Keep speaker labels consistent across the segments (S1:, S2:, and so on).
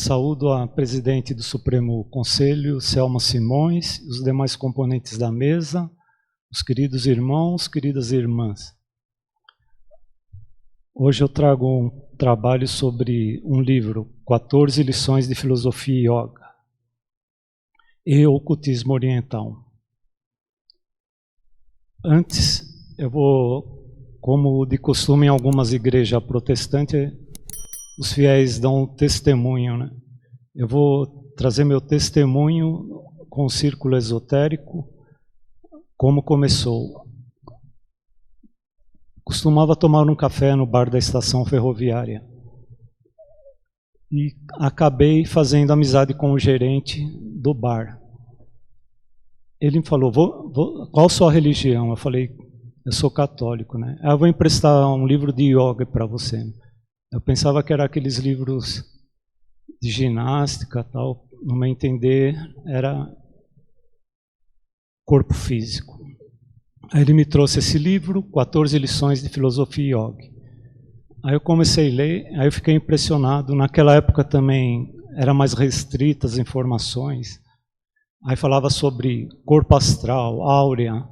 S1: Saúdo a presidente do Supremo Conselho, Selma Simões, os demais componentes da mesa, os queridos irmãos, queridas irmãs. Hoje eu trago um trabalho sobre um livro, 14 lições de filosofia e yoga e ocultismo oriental. Antes, eu vou, como de costume em algumas igrejas protestantes, os fiéis dão testemunho, né? Eu vou trazer meu testemunho com o círculo esotérico, como começou. Costumava tomar um café no bar da estação ferroviária e acabei fazendo amizade com o gerente do bar. Ele me falou, qual sua religião? Eu falei, eu sou católico, né? Eu vou emprestar um livro de yoga para você. Eu pensava que era aqueles livros de ginástica, tal. No meu entender, era corpo físico. Aí ele me trouxe esse livro, 14 lições de filosofia e yoga. Aí eu comecei a ler, aí eu fiquei impressionado. Naquela época também era mais restritas as informações. Aí falava sobre corpo astral, áurea,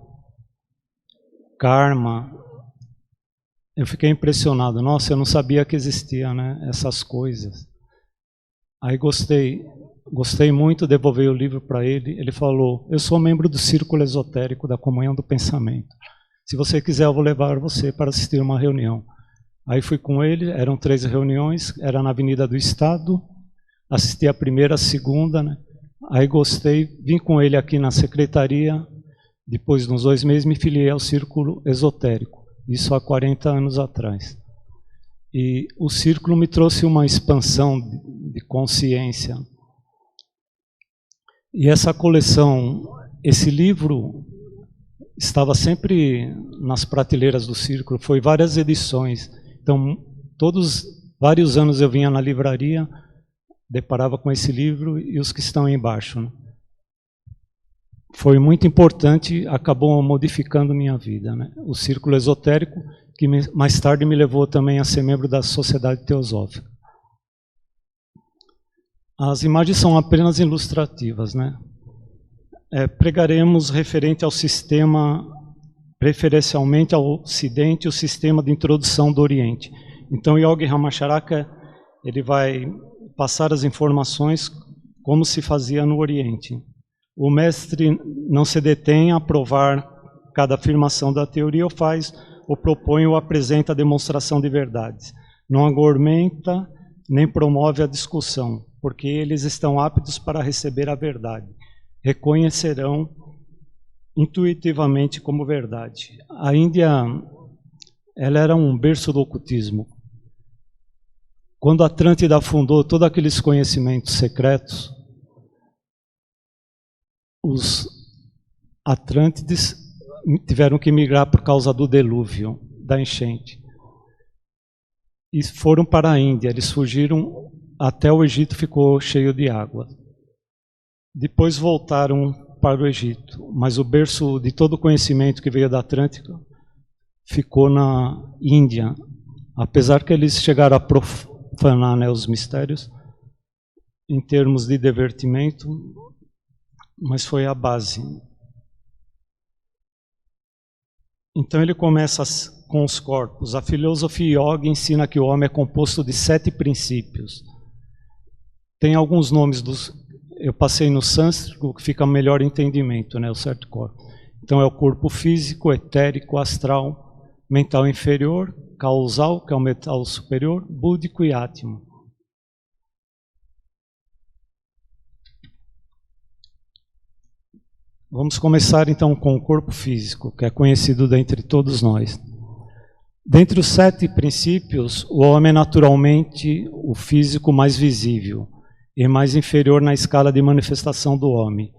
S1: karma. Eu fiquei impressionado. Nossa, eu não sabia que existia, né, essas coisas. Aí gostei muito, devolvi o livro para ele. Ele falou, eu sou membro do Círculo Esotérico da Comunhão do Pensamento. Se você quiser, eu vou levar você para assistir uma reunião. Aí fui com ele, eram 3 reuniões, era na Avenida do Estado, assisti a primeira, a segunda, né? Aí gostei, vim com ele aqui na secretaria, depois de uns 2 meses me filiei ao Círculo Esotérico, isso há 40 anos atrás. E o Círculo me trouxe uma expansão de consciência. E essa coleção, esse livro estava sempre nas prateleiras do Círculo, foi várias edições. Então, vários anos eu vinha na livraria, deparava com esse livro e os que estão aí embaixo, né? Foi muito importante, acabou modificando minha vida, né? O Círculo Esotérico, que mais tarde me levou também a ser membro da Sociedade Teosófica. As imagens são apenas ilustrativas, né? Pregaremos referente ao sistema, preferencialmente ao Ocidente, o sistema de introdução do Oriente. Então, Yogi Ramacharaka, ele vai passar as informações como se fazia no Oriente. O mestre não se detém a provar cada afirmação da teoria, ou propõe ou apresenta a demonstração de verdades. Não argumenta nem promove a discussão, porque eles estão aptos para receber a verdade. Reconhecerão intuitivamente como verdade. A Índia, ela era um berço do ocultismo. Quando a Atlântida fundou todos aqueles conhecimentos secretos, os Atlântides tiveram que migrar por causa do dilúvio, da enchente. E foram para a Índia, eles fugiram até o Egito, ficou cheio de água. Depois voltaram para o Egito, mas o berço de todo o conhecimento que veio da Atlântica ficou na Índia. Apesar que eles chegaram a profanar, né, os mistérios, em termos de divertimento, mas foi a base. Então ele começa com os corpos. A filosofia yoga ensina que o homem é composto de 7 princípios. Tem alguns nomes eu passei no sânscrito, que fica melhor entendimento, né, o certo corpo. Então é o corpo físico, etérico, astral, mental inferior, causal, que é o mental superior, búdico e átimo. Vamos começar então com o corpo físico, que é conhecido dentre todos nós. Dentre os 7 princípios, o homem é naturalmente o físico mais visível e mais inferior na escala de manifestação do homem.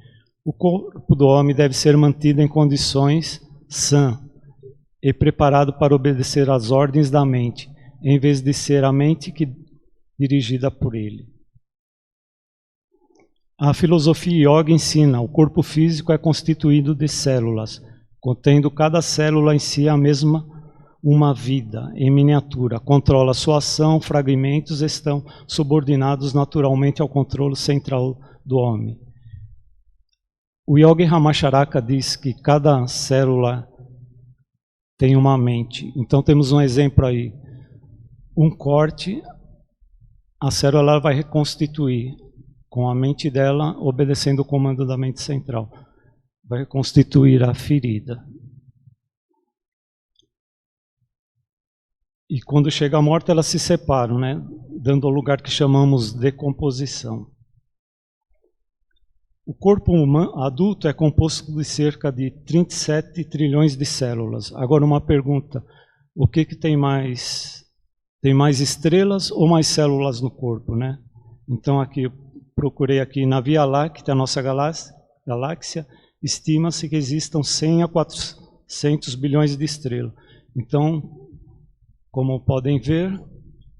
S1: O corpo do homem deve ser mantido em condições sã e preparado para obedecer às ordens da mente, em vez de ser a mente dirigida por ele. A filosofia yoga ensina: o corpo físico é constituído de células, contendo cada célula em si uma vida em miniatura, controla sua ação, fragmentos estão subordinados naturalmente ao controle central do homem. O Yogi Ramacharaka diz que cada célula tem uma mente. Então temos um exemplo aí. Um corte, a célula vai reconstituir com a mente dela, obedecendo o comando da mente central. Vai reconstituir a ferida. E quando chega a morte, elas se separam, né? Dando ao lugar que chamamos de decomposição. O corpo humano, adulto é composto de cerca de 37 trilhões de células. Agora uma pergunta, o que tem mais? Tem mais estrelas ou mais células no corpo, né? Então aqui, eu procurei aqui na Via Láctea, a nossa galáxia, estima-se que existam 100 a 400 bilhões de estrelas. Então, como podem ver,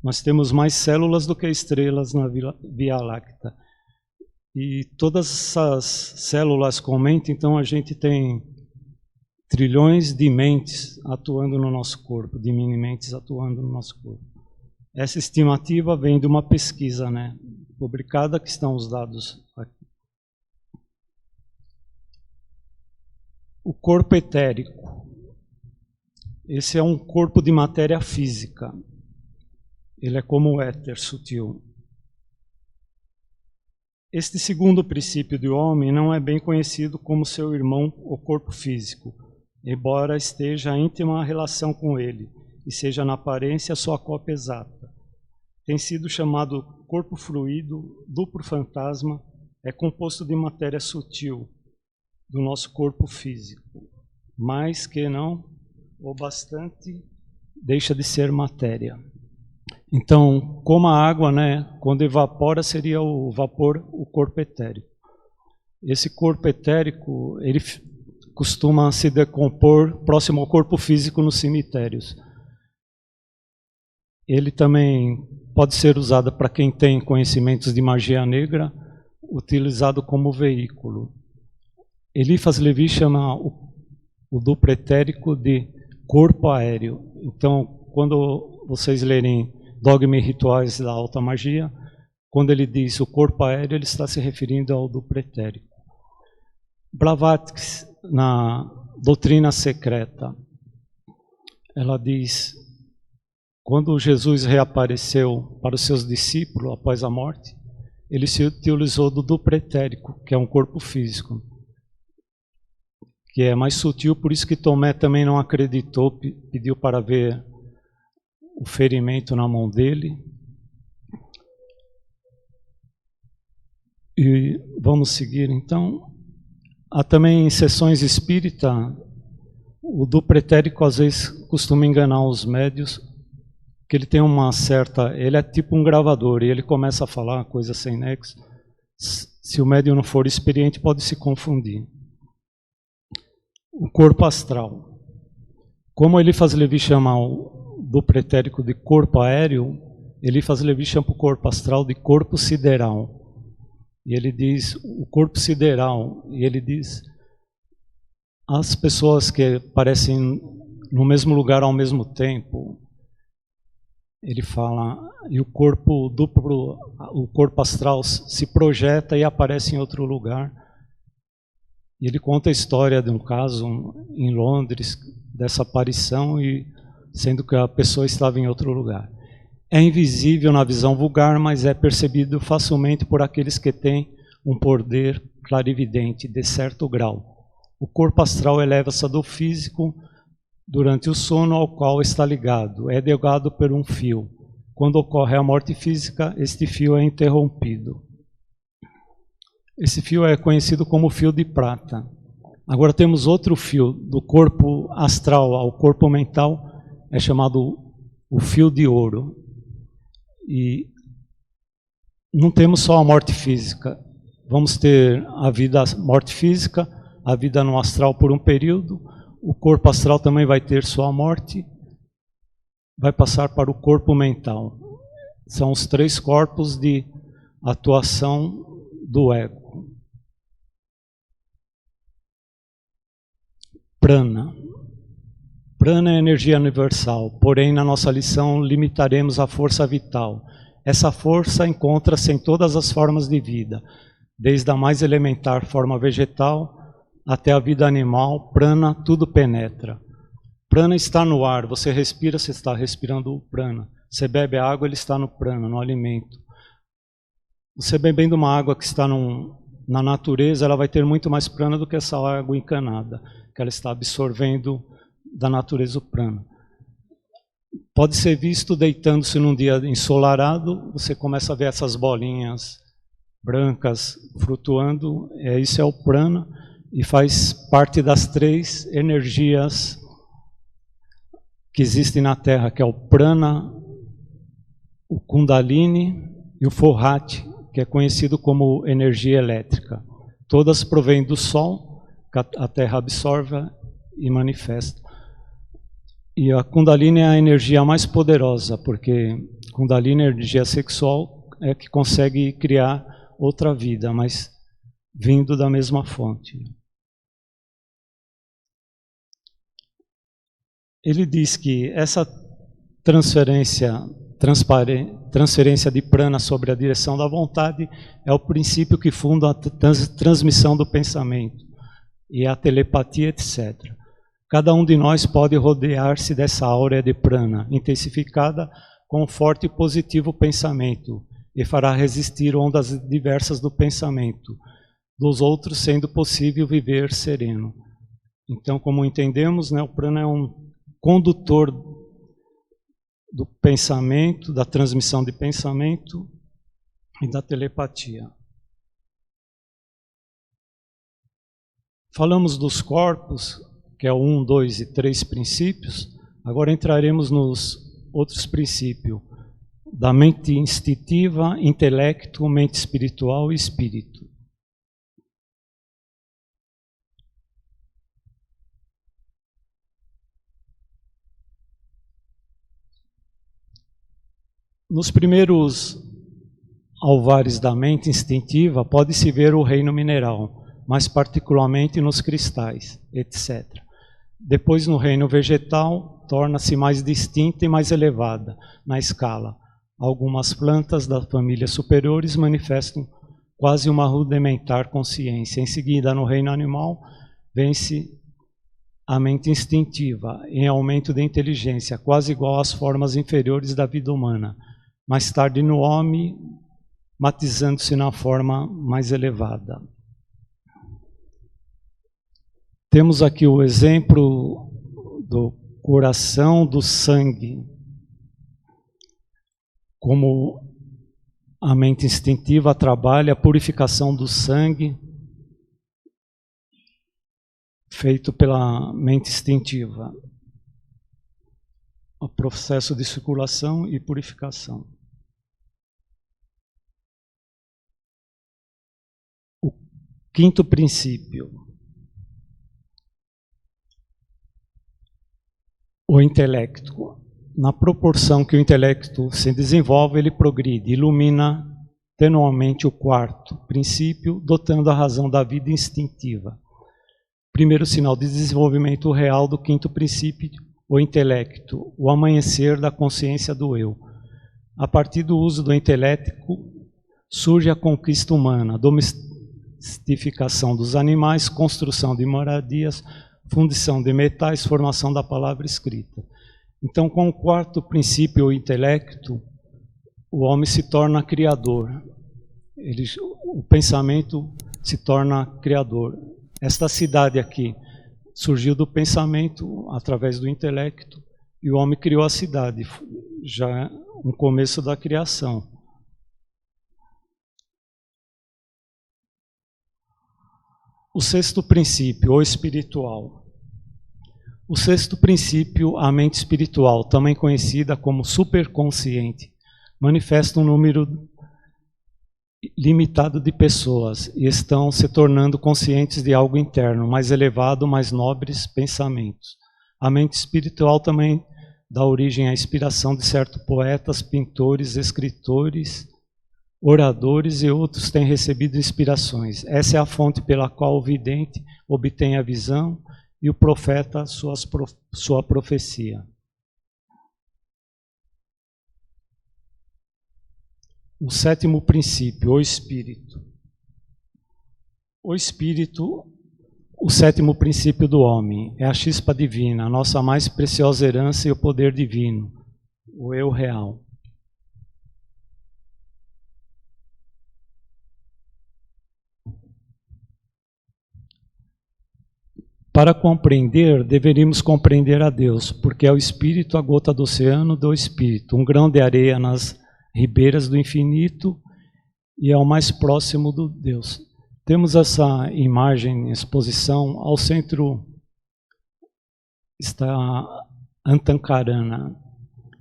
S1: nós temos mais células do que estrelas na Via Láctea. E todas essas células com mente, então a gente tem trilhões de mentes atuando no nosso corpo, de mini-mentes atuando no nosso corpo. Essa estimativa vem de uma pesquisa, né, publicada, que estão os dados aqui. O corpo etérico. Esse é um corpo de matéria física. Ele é como o éter sutil. Este segundo princípio do homem não é bem conhecido como seu irmão, o corpo físico, embora esteja em íntima relação com ele e seja na aparência sua cópia exata. Tem sido chamado corpo fluido, duplo fantasma, é composto de matéria sutil do nosso corpo físico, mas que não, ou bastante, deixa de ser matéria. Então, como a água, né, quando evapora, seria o vapor, o corpo etérico. Esse corpo etérico, ele costuma se decompor próximo ao corpo físico nos cemitérios. Ele também pode ser usado para quem tem conhecimentos de magia negra, utilizado como veículo. Eliphas Levi chama o duplo etérico de corpo aéreo. Então, quando vocês lerem Dogma e Rituais da Alta Magia, quando ele diz o corpo aéreo, ele está se referindo ao duplo etérico. Blavatsky, na Doutrina Secreta, ela diz, quando Jesus reapareceu para os seus discípulos após a morte, ele se utilizou do duplo etérico, que é um corpo físico, que é mais sutil, por isso que Tomé também não acreditou, pediu para ver o ferimento na mão dele. E vamos seguir então. Há também em sessões espírita, o duplo etérico às vezes costuma enganar os médios, que ele tem uma certa, ele é tipo um gravador, e ele começa a falar coisas sem nexo. Se o médium não for experiente, pode se confundir. O corpo astral. Como Eliphas Levi chama do pretérito de corpo aéreo, Eliphas Levi chama o corpo astral de corpo sideral. E ele diz, o corpo sideral, e ele diz, as pessoas que aparecem no mesmo lugar ao mesmo tempo, ele fala, e o corpo duplo, o corpo astral se projeta e aparece em outro lugar. E ele conta a história de um caso em Londres, dessa aparição, e sendo que a pessoa estava em outro lugar. É invisível na visão vulgar, mas é percebido facilmente por aqueles que têm um poder clarividente de certo grau. O corpo astral eleva-se do físico durante o sono ao qual está ligado. É ligado por um fio. Quando ocorre a morte física, este fio é interrompido. Esse fio é conhecido como fio de prata. Agora temos outro fio, do corpo astral ao corpo mental, é chamado o fio de ouro. E não temos só a morte física. Vamos ter a morte física, a vida no astral por um período. O corpo astral também vai ter sua morte. Vai passar para o corpo mental. São os 3 corpos de atuação do ego. Prana Prana é energia universal, porém na nossa lição limitaremos a força vital. Essa força encontra-se em todas as formas de vida, desde a mais elementar forma vegetal até a vida animal. Prana tudo penetra. Prana está no ar, você respira, você está respirando o prana. Você bebe água, ele está no prana, no alimento. Você bebendo uma água que está na natureza, ela vai ter muito mais prana do que essa água encanada, que ela está absorvendo da natureza o prana. Pode ser visto deitando-se num dia ensolarado, você começa a ver essas bolinhas brancas flutuando, isso é o prana, e faz parte das 3 energias que existem na Terra, que é o prana, o kundalini e o forrati, que é conhecido como energia elétrica. Todas provêm do Sol, que a Terra absorve e manifesta. E a kundalini é a energia mais poderosa, porque kundalini, a energia sexual, é que consegue criar outra vida, mas vindo da mesma fonte. Ele diz que essa transferência de prana sobre a direção da vontade é o princípio que funda a transmissão do pensamento e a telepatia, etc. Cada um de nós pode rodear-se dessa áurea de prana, intensificada com um forte e positivo pensamento, e fará resistir ondas diversas do pensamento, dos outros sendo possível viver sereno. Então, como entendemos, o prana é um condutor do pensamento, da transmissão de pensamento e da telepatia. Falamos dos corpos, que é o 1, 2 e 3 princípios. Agora entraremos nos outros princípios, da mente instintiva, intelecto, mente espiritual e espírito. Nos primeiros alvares da mente instintiva pode-se ver o reino mineral, mais particularmente nos cristais, etc. Depois, no reino vegetal, torna-se mais distinta e mais elevada na escala. Algumas plantas das famílias superiores manifestam quase uma rudimentar consciência. Em seguida, no reino animal, vence a mente instintiva, em aumento de inteligência, quase igual às formas inferiores da vida humana. Mais tarde, no homem, matizando-se na forma mais elevada. Temos aqui o exemplo do coração, do sangue, como a mente instintiva trabalha a purificação do sangue, feito pela mente instintiva, o processo de circulação e purificação. O 5º princípio. O intelecto. Na proporção que o intelecto se desenvolve, ele progride, ilumina tenuamente o 4º princípio, dotando a razão da vida instintiva. Primeiro sinal de desenvolvimento real do 5º princípio, o intelecto, o amanhecer da consciência do eu. A partir do uso do intelecto, surge a conquista humana, a domesticação dos animais, construção de moradias, fundição de metais, formação da palavra escrita. Então, com o 4º princípio, o intelecto, o homem se torna criador. O pensamento se torna criador. Esta cidade aqui surgiu do pensamento, através do intelecto, e o homem criou a cidade, já no começo da criação. O 6º princípio, o espiritual. O 6º princípio, a mente espiritual, também conhecida como superconsciente, manifesta um número limitado de pessoas e estão se tornando conscientes de algo interno, mais elevado, mais nobres pensamentos. A mente espiritual também dá origem à inspiração de certos poetas, pintores, escritores, oradores e outros têm recebido inspirações. Essa é a fonte pela qual o vidente obtém a visão e o profeta sua profecia. O sétimo princípio, o Espírito. O Espírito, o sétimo princípio do homem, é a chispa divina, a nossa mais preciosa herança e o poder divino, o eu real. Para compreender, deveríamos compreender a Deus, porque é o Espírito a gota do oceano do Espírito, um grão de areia nas ribeiras do infinito e é o mais próximo do Deus. Temos essa imagem em exposição. Ao centro está Antankarana.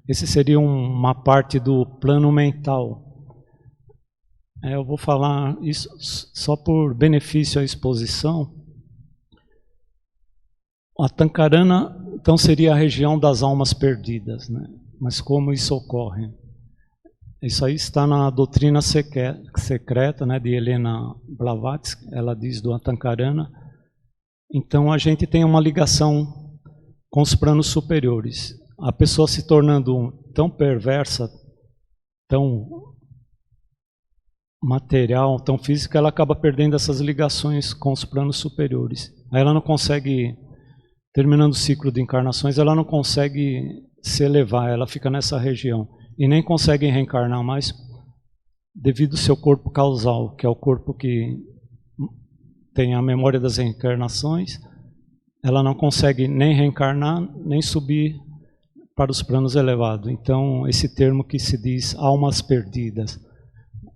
S1: Esse seria uma parte do plano mental. Eu vou falar isso só por benefício à exposição. Antankarana, então, seria a região das almas perdidas, né? Mas como isso ocorre? Isso aí está na doutrina secreta, né, de Helena Blavatsky. Ela diz do Antankarana. Então a gente tem uma ligação com os planos superiores. A pessoa se tornando tão perversa, tão material, tão física, ela acaba perdendo essas ligações com os planos superiores. Aí ela não consegue, terminando o ciclo de encarnações, ela não consegue se elevar, ela fica nessa região. E nem consegue reencarnar mais devido ao seu corpo causal, que é o corpo que tem a memória das reencarnações. Ela não consegue nem reencarnar, nem subir para os planos elevados. Então, esse termo que se diz almas perdidas,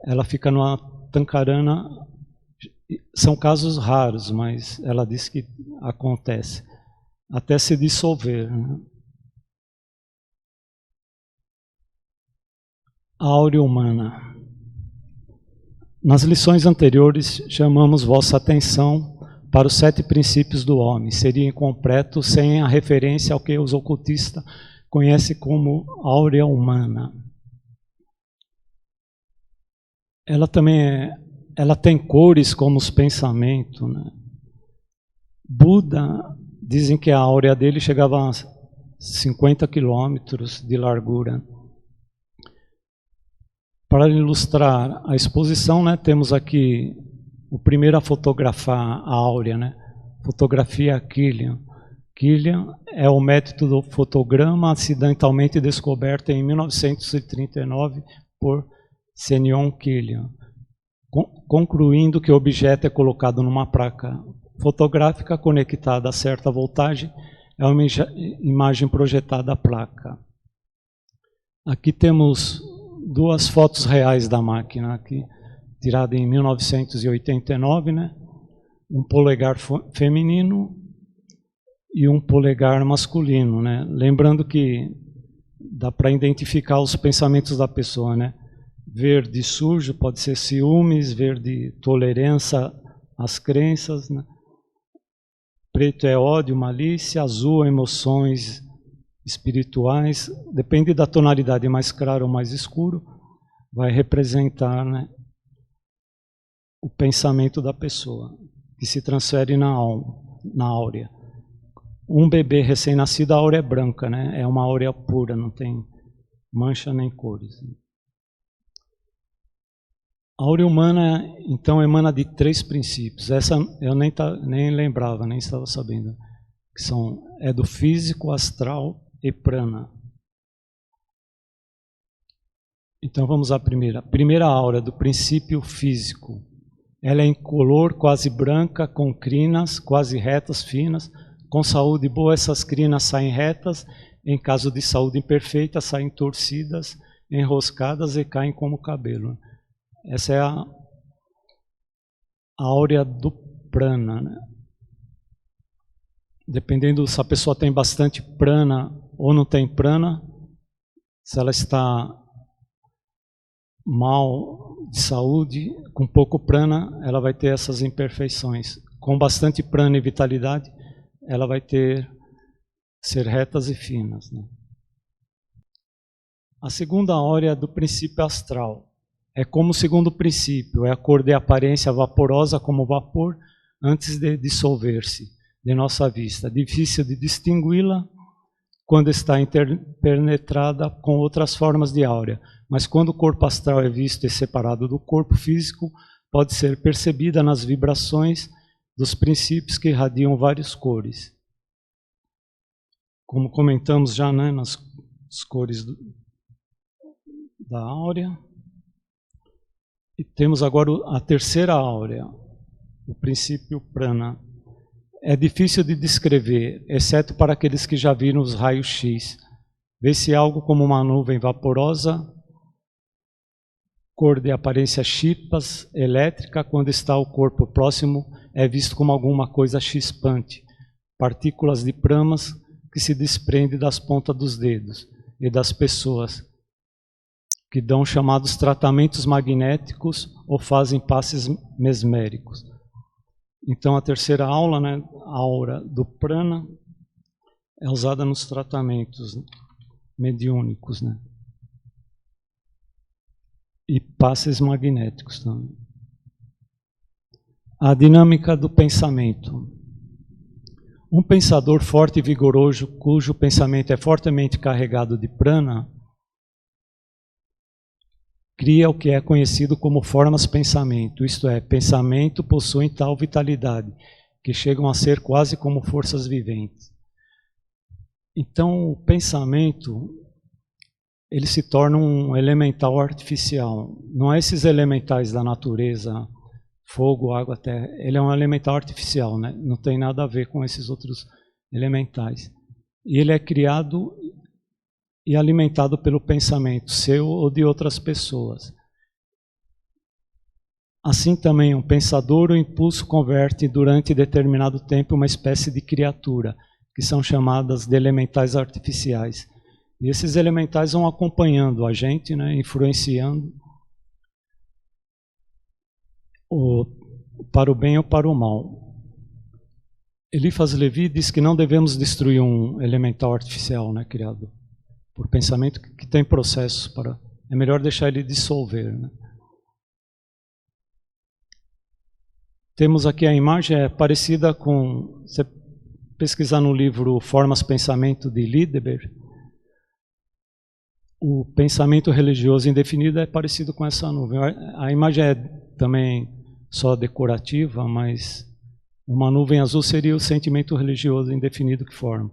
S1: ela fica no Antankarana. São casos raros, mas ela diz que acontece, até se dissolver, né? A áurea humana. Nas lições anteriores, chamamos vossa atenção para os 7 princípios do homem. Seria incompleto sem a referência ao que os ocultistas conhecem como áurea humana. Ela também ela tem cores como os pensamentos, né? Buda, dizem que a áurea dele chegava a 50 quilômetros de largura. Para ilustrar a exposição, né, temos aqui o primeiro a fotografar a áurea, né? Fotografia Killian. Killian é o método do fotograma acidentalmente descoberto em 1939 por Senion Killian, concluindo que o objeto é colocado numa placa fotográfica conectada a certa voltagem, é uma imagem projetada à placa. Aqui temos 2 fotos reais da máquina, aqui, tirada em 1989, né? Um polegar feminino e um polegar masculino, né? Lembrando que dá para identificar os pensamentos da pessoa, né? Verde sujo pode ser ciúmes, verde tolerância às crenças, né? Preto é ódio, malícia, azul emoções espirituais, depende da tonalidade, mais claro ou mais escuro, vai representar, né, o pensamento da pessoa, que se transfere na alma, na áurea. Um bebê recém-nascido, a áurea é branca, né, é uma áurea pura, não tem mancha nem cores. A áurea humana, então, emana de 3 princípios. Essa eu nem lembrava, nem estava sabendo, que é do físico, astral e prana. Então vamos à primeira. A primeira áurea do princípio físico. Ela é incolor, quase branca, com crinas quase retas, finas. Com saúde boa, essas crinas saem retas. Em caso de saúde imperfeita, saem torcidas, enroscadas e caem como cabelo. Essa é a áurea do prana, né? Dependendo se a pessoa tem bastante prana ou não tem prana, se ela está mal de saúde, com pouco prana, ela vai ter essas imperfeições. Com bastante prana e vitalidade, ela vai ser retas e finas, né? A segunda áurea do princípio astral. É como o segundo princípio, é a cor de aparência vaporosa como vapor antes de dissolver-se. de nossa vista, difícil de distingui-la quando está interpenetrada com outras formas de áurea, mas quando o corpo astral é visto e separado do corpo físico, pode ser percebida nas vibrações dos princípios que irradiam várias cores. Como comentamos já, né, nas cores da áurea. E temos agora a terceira áurea, o princípio prana. É difícil de descrever, exceto para aqueles que já viram os raios X. Vê-se algo como uma nuvem vaporosa, cor de aparência chipas, elétrica. Quando está o corpo próximo, é visto como alguma coisa chispante, partículas de pramas que se desprendem das pontas dos dedos e das pessoas, que dão chamados tratamentos magnéticos ou fazem passes mesméricos. Então, a terceira aula, né, a aura do prana, é usada nos tratamentos mediúnicos, né? E passes magnéticos também. A dinâmica do pensamento. Um pensador forte e vigoroso, cujo pensamento é fortemente carregado de prana, cria o que é conhecido como formas pensamento, isto é, pensamento possuem tal vitalidade, que chegam a ser quase como forças viventes. Então, o pensamento, ele se torna um elemental artificial. Não é esses elementais da natureza, fogo, água, terra, ele é um elemental artificial, né? Não tem nada a ver com esses outros elementais. E ele é criado e alimentado pelo pensamento seu ou de outras pessoas. Assim também, um pensador ou impulso converte durante determinado tempo uma espécie de criatura, que são chamadas de elementais artificiais. E esses elementais vão acompanhando a gente, né, influenciando para o bem ou para o mal. Eliphas Levi diz que não devemos destruir um elemental artificial, né, criado por pensamento, que tem processos para... É melhor deixar ele dissolver, né? Temos aqui a imagem, é parecida com... Você pesquisar no livro Formas Pensamento de Lideberg, o pensamento religioso indefinido é parecido com essa nuvem. A imagem é também só decorativa, mas uma nuvem azul seria o sentimento religioso indefinido que forma.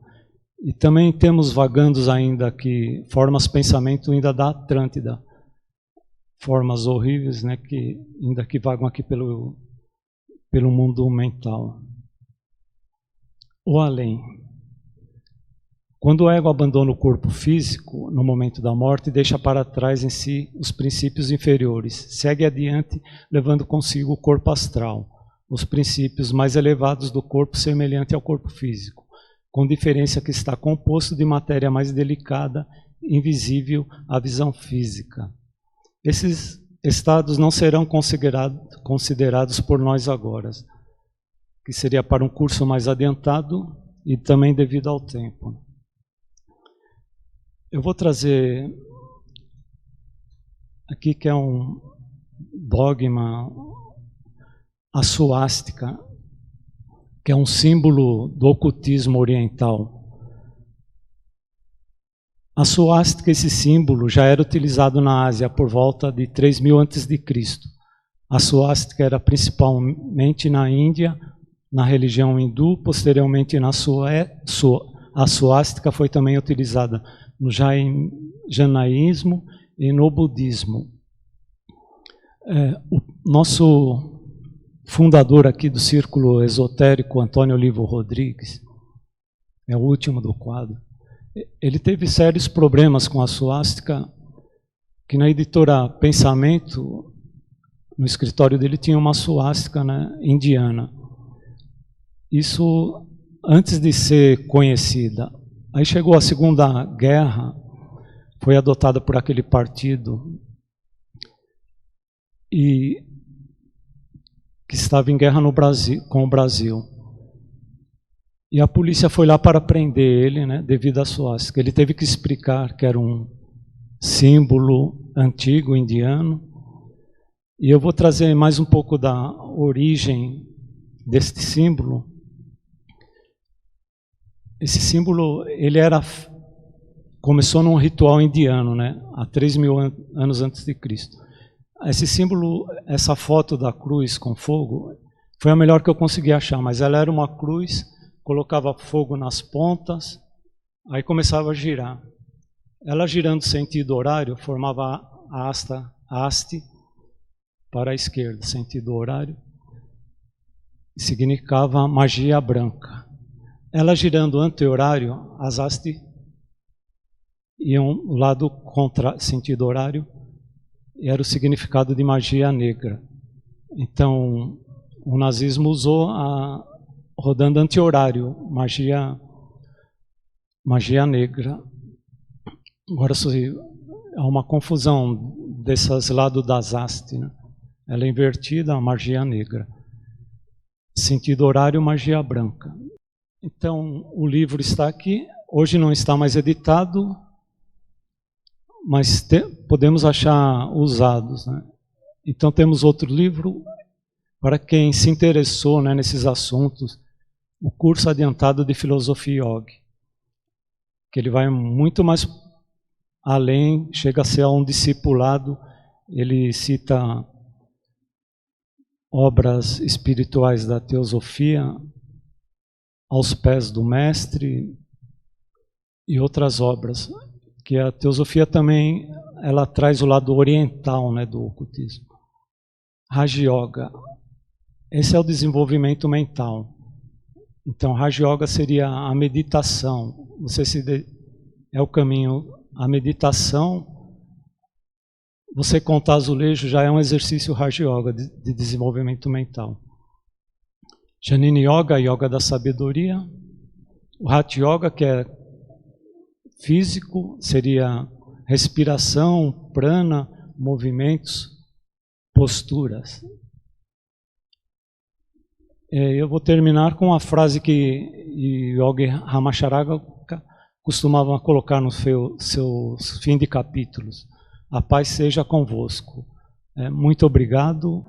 S1: E também temos vagandos ainda que formas pensamento ainda da Atlântida, formas horríveis, né, que ainda que vagam aqui pelo mundo mental. O além. Quando o ego abandona o corpo físico no momento da morte, deixa para trás em si os princípios inferiores, segue adiante levando consigo o corpo astral, os princípios mais elevados do corpo semelhante ao corpo físico, com diferença que está composto de matéria mais delicada, invisível à visão física. Esses estados não serão considerados por nós agora, que seria para um curso mais adiantado e também devido ao tempo. Eu vou trazer aqui que é um dogma, a suástica, que é um símbolo do ocultismo oriental. A suástica, esse símbolo, já era utilizado na Ásia por volta de 3000 a.C. A suástica era principalmente na Índia, na religião hindu, posteriormente a suástica foi também utilizada no jainismo e no budismo. O nosso fundador aqui do Círculo Esotérico, Antônio Olivo Rodrigues, é o último do quadro, ele teve sérios problemas com a suástica, que na editora Pensamento, no escritório dele tinha uma suástica, né, indiana. Isso antes de ser conhecida. Aí chegou a Segunda Guerra, foi adotada por aquele partido e que estava em guerra no Brasil, com o Brasil. E a polícia foi lá para prender ele, né, devido à suástica. Ele teve que explicar que era um símbolo antigo indiano. E eu vou trazer mais um pouco da origem deste símbolo. Esse símbolo, ele começou num ritual indiano, né? Há 3.000 anos antes de Cristo. Esse símbolo, essa foto da cruz com fogo, foi a melhor que eu consegui achar, mas ela era uma cruz, colocava fogo nas pontas, aí começava a girar. Ela girando sentido horário, formava a haste para a esquerda, sentido horário, significava magia branca. Ela girando anti-horário, as hastes iam lado contra sentido horário, e era o significado de magia negra. Então, o nazismo usou rodando anti-horário, magia negra. Agora, há uma confusão desses lados das hastes, né? Ela é invertida, a magia negra. Sentido horário, magia branca. Então, o livro está aqui. Hoje não está mais editado, mas podemos achar usados, né? Então, temos outro livro para quem se interessou, né, nesses assuntos, o curso adiantado de Filosofia Yoga, que ele vai muito mais além, chega a ser um discipulado. Ele cita obras espirituais da teosofia aos pés do mestre e outras obras, que a teosofia também ela traz o lado oriental, né, do ocultismo. Raja Yoga, esse é o desenvolvimento mental. Então, Raja Yoga seria a meditação. É o caminho. A meditação, você contar azulejo já é um exercício Raja Yoga de desenvolvimento mental. Janini Yoga, Yoga da sabedoria. O Hatha Yoga, que é físico, seria respiração, prana, movimentos, posturas. Eu vou terminar com uma frase que Yogi Ramacharaka costumava colocar nos seus fins de capítulos. A paz seja convosco. Muito obrigado.